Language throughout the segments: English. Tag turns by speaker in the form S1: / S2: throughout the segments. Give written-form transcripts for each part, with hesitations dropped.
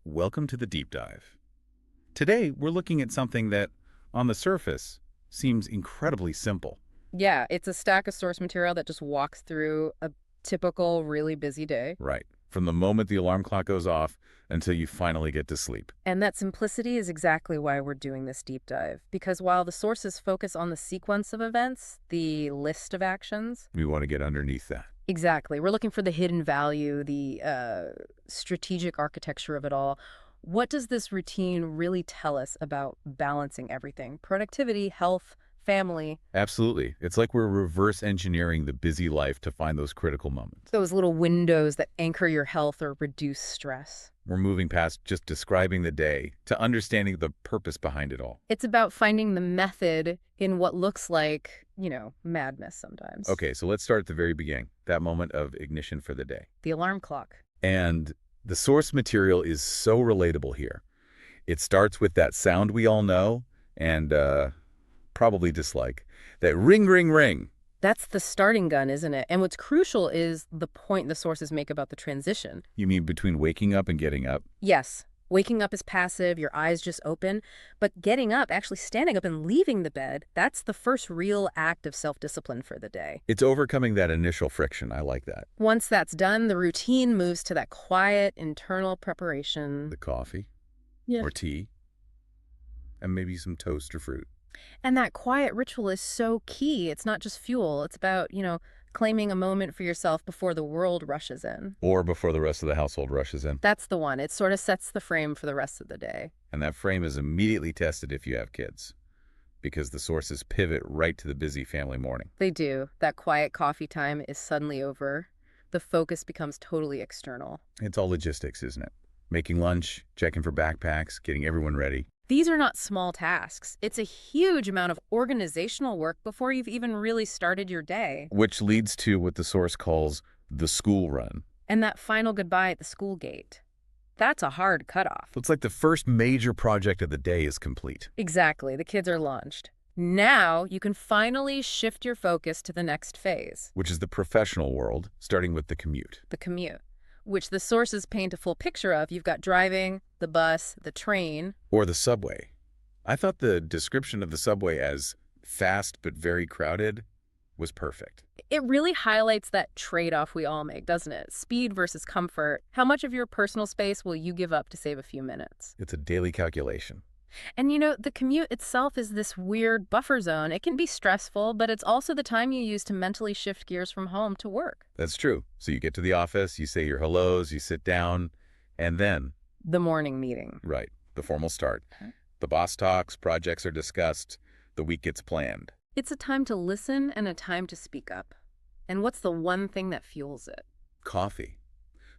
S1: Welcome to the deep dive. Today, we're looking at something that, on the surface, seems incredibly simple.
S2: Yeah, it's a stack of source material that just walks through a typical, really busy day.
S1: Right. From the moment the alarm clock goes off until you finally get to sleep.
S2: And that simplicity is exactly why we're doing this deep dive. Because while the sources focus on the sequence of events, the list of actions,
S1: We want to get underneath that.
S2: exactly, we're looking for the hidden value, the strategic architecture of it all. What does this routine really tell us about balancing everything? Productivity, health, family,
S1: Absolutely. It's like we're reverse engineering the busy life to find those critical moments.
S2: those little windows that anchor your health or reduce stress.
S1: We're moving past just describing the day to understanding the purpose behind it all.
S2: It's about finding the method in what looks like, madness sometimes.
S1: Okay, so let's start at the very beginning, that moment of ignition for the day.
S2: The alarm clock.
S1: And the source material is so relatable here. It starts with that sound we all know and probably dislike. That ring, ring, ring.
S2: That's the starting gun, isn't it? And what's crucial is the point the sources make about the transition.
S1: You mean between waking up and getting up?
S2: Yes, waking up is passive, your eyes just open, but getting up, actually standing up and leaving the bed, that's the first real act of self-discipline for the day.
S1: It's overcoming that initial friction. I like that.
S2: Once that's done, the routine moves to that quiet internal preparation.
S1: The coffee
S2: Yeah.
S1: or tea and maybe some toast or fruit.
S2: And that quiet ritual is so key. It's not just fuel. It's about, claiming a moment for yourself before the world rushes in.
S1: Or before the rest of the household rushes in.
S2: That's the one. It sort of sets the frame for the rest of the day.
S1: And that frame is immediately tested if you have kids, because the sources pivot right to the busy family morning.
S2: They do. That quiet coffee time is suddenly over. The focus becomes totally external.
S1: It's all logistics, isn't it? Making lunch, checking for backpacks, getting everyone ready.
S2: These are not small tasks. It's a huge amount of organizational work before you've even really started your day.
S1: Which leads to what the source calls the school run.
S2: And that final goodbye at the school gate. That's a hard cutoff.
S1: It's like the first major project of the day is complete.
S2: Exactly. The kids are launched. Now you can finally shift your focus to the next phase,
S1: Which is the professional world, starting with the commute.
S2: the commute, which the sources paint a full picture of. You've got driving, the bus, the train.
S1: Or the subway. I thought the description of the subway as fast but very crowded was perfect.
S2: It really highlights that trade-off we all make, doesn't it? Speed versus comfort. How much of your personal space will you give up to save a few minutes?
S1: It's a daily calculation.
S2: And the commute itself is this weird buffer zone. It can be stressful, but it's also the time you use to mentally shift gears from home to work.
S1: That's true. So you get to the office, you say your hellos, you sit down, and then,
S2: The morning meeting.
S1: right, the formal start. The boss talks, projects are discussed, the week gets planned.
S2: It's a time to listen and a time to speak up. And what's the one thing that fuels it?
S1: Coffee.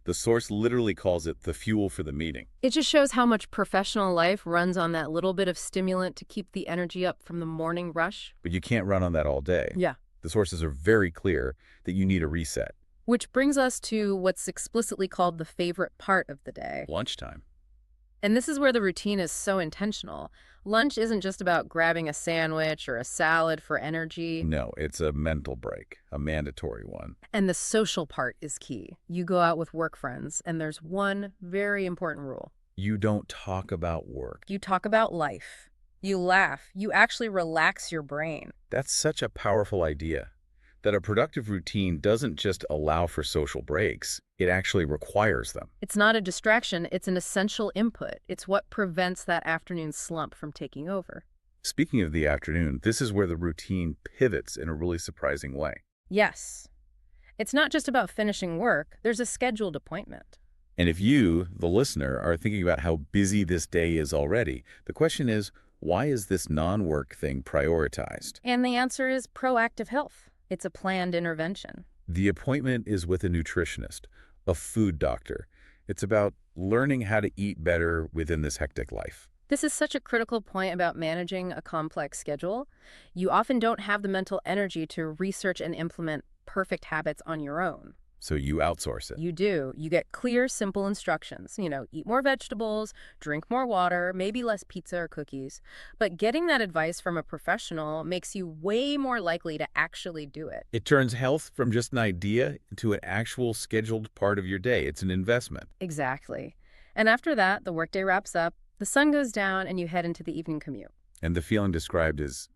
S1: The source literally calls it the fuel for the meeting.
S2: It just shows how much professional life runs on that little bit of stimulant to keep the energy up from the morning rush.
S1: But you can't run on that all day.
S2: Yeah.
S1: The sources are very clear that you need a reset.
S2: Which brings us to what's explicitly called the favorite part of the day.
S1: Lunchtime.
S2: And this is where the routine is so intentional. Lunch isn't just about grabbing a sandwich or a salad for energy.
S1: No, it's a mental break, a mandatory one.
S2: And the social part is key. You go out with work friends, and there's one very important rule.
S1: You don't talk about work.
S2: You talk about life. You laugh. You actually relax your brain.
S1: That's such a powerful idea, that a productive routine doesn't just allow for social breaks, it actually requires them.
S2: It's not a distraction, it's an essential input. It's what prevents that afternoon slump from taking over.
S1: Speaking of the afternoon, this is where the routine pivots in a really surprising way.
S2: Yes. It's not just about finishing work, there's a scheduled appointment.
S1: And if you, the listener, are thinking about how busy this day is already, the question is, why is this non-work thing prioritized?
S2: And the answer is proactive health. It's a planned intervention.
S1: The appointment is with a nutritionist, a food doctor. It's about learning how to eat better within this hectic life.
S2: This is such a critical point about managing a complex schedule. You often don't have the mental energy to research and implement perfect habits on your own.
S1: So you outsource it.
S2: You do. You get clear, simple instructions. Eat more vegetables, drink more water, maybe less pizza or cookies. But getting that advice from a professional makes you way more likely to actually do it.
S1: It turns health from just an idea into an actual scheduled part of your day. It's an investment.
S2: Exactly. And after that, the workday wraps up, the sun goes down, and you head into the evening commute.
S1: And the feeling described is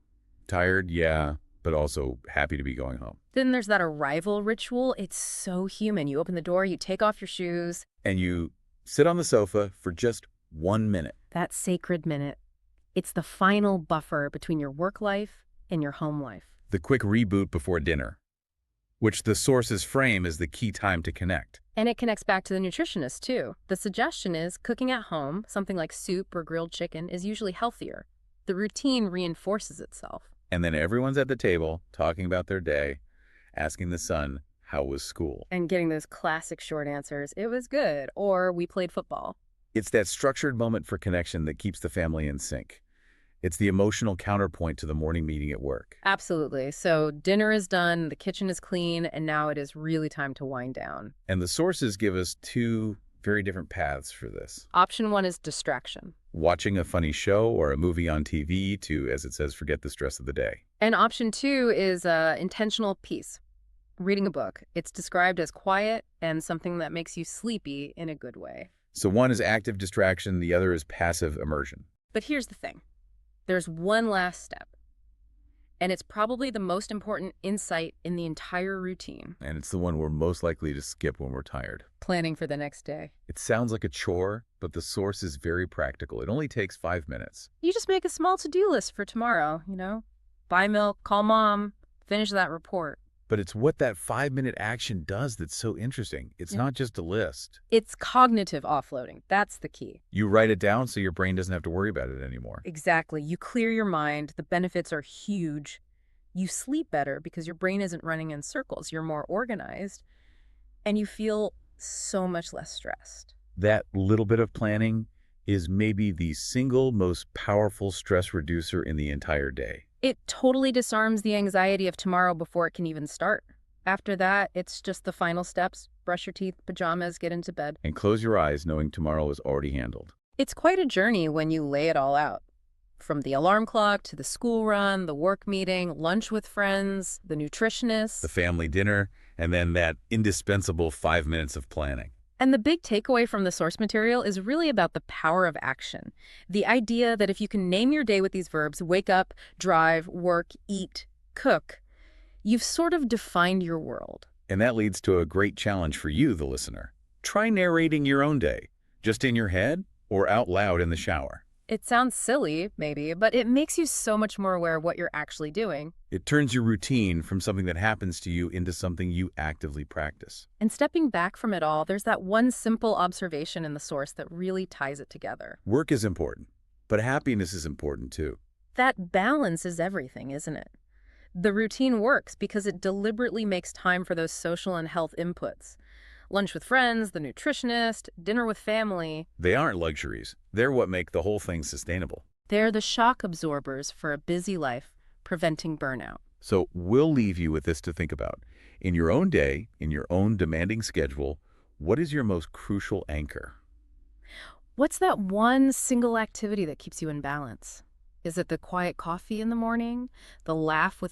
S1: tired, yeah, but also happy to be going home.
S2: Then there's that arrival ritual. It's so human. You open the door, you take off your shoes.
S1: And you sit on the sofa for just 1 minute.
S2: That sacred minute. It's the final buffer between your work life and your home life.
S1: The quick reboot before dinner, which the sources frame as the key time to connect.
S2: And it connects back to the nutritionist, too. The suggestion is cooking at home, something like soup or grilled chicken, is usually healthier. The routine reinforces itself.
S1: And then everyone's at the table talking about their day, asking the son, how was school?
S2: And getting those classic short answers, it was good, or we played football.
S1: It's that structured moment for connection that keeps the family in sync. It's the emotional counterpoint to the morning meeting at work.
S2: Absolutely. So dinner is done, the kitchen is clean, and now it is really time to wind down.
S1: And the sources give us two very different paths for this.
S2: Option 1 is distraction.
S1: Watching a funny show or a movie on TV to, as it says, forget the stress of the day.
S2: And option 2 is intentional peace. Reading a book. It's described as quiet and something that makes you sleepy in a good way.
S1: So one is active distraction, the other is passive immersion.
S2: But here's the thing. There's one last step. And it's probably the most important insight in the entire routine.
S1: And it's the one we're most likely to skip when we're tired.
S2: Planning for the next day.
S1: It sounds like a chore, but the source is very practical. It only takes 5 minutes.
S2: You just make a small to-do list for tomorrow, Buy milk, call mom, finish that report.
S1: But it's what that 5-minute action does that's so interesting. It's not just a list.
S2: It's cognitive offloading. That's the key.
S1: You write it down so your brain doesn't have to worry about it anymore.
S2: Exactly. You clear your mind. The benefits are huge. You sleep better because your brain isn't running in circles. You're more organized. And you feel so much less stressed.
S1: That little bit of planning is maybe the single most powerful stress reducer in the entire day.
S2: It totally disarms the anxiety of tomorrow before it can even start. After that, it's just the final steps. Brush your teeth, pajamas, get into bed.
S1: And close your eyes knowing tomorrow is already handled.
S2: It's quite a journey when you lay it all out. From the alarm clock to the school run, the work meeting, lunch with friends, the nutritionist.
S1: The family dinner, and then that indispensable 5 minutes of planning.
S2: And the big takeaway from the source material is really about the power of action. The idea that if you can name your day with these verbs, wake up, drive, work, eat, cook, you've sort of defined your world.
S1: And that leads to a great challenge for you, the listener. Try narrating your own day, just in your head or out loud in the shower.
S2: It sounds silly, maybe, but it makes you so much more aware of what you're actually doing.
S1: It turns your routine from something that happens to you into something you actively practice.
S2: And stepping back from it all, there's that one simple observation in the source that really ties it together.
S1: Work is important, but happiness is important too.
S2: That balance is everything, isn't it? The routine works because it deliberately makes time for those social and health inputs. Lunch with friends, the nutritionist, dinner with family.
S1: They aren't luxuries. They're what make the whole thing sustainable.
S2: They're the shock absorbers for a busy life, preventing burnout.
S1: So we'll leave you with this to think about. In your own day, in your own demanding schedule, what is your most crucial anchor?
S2: What's that one single activity that keeps you in balance? Is it the quiet coffee in the morning? The laugh with a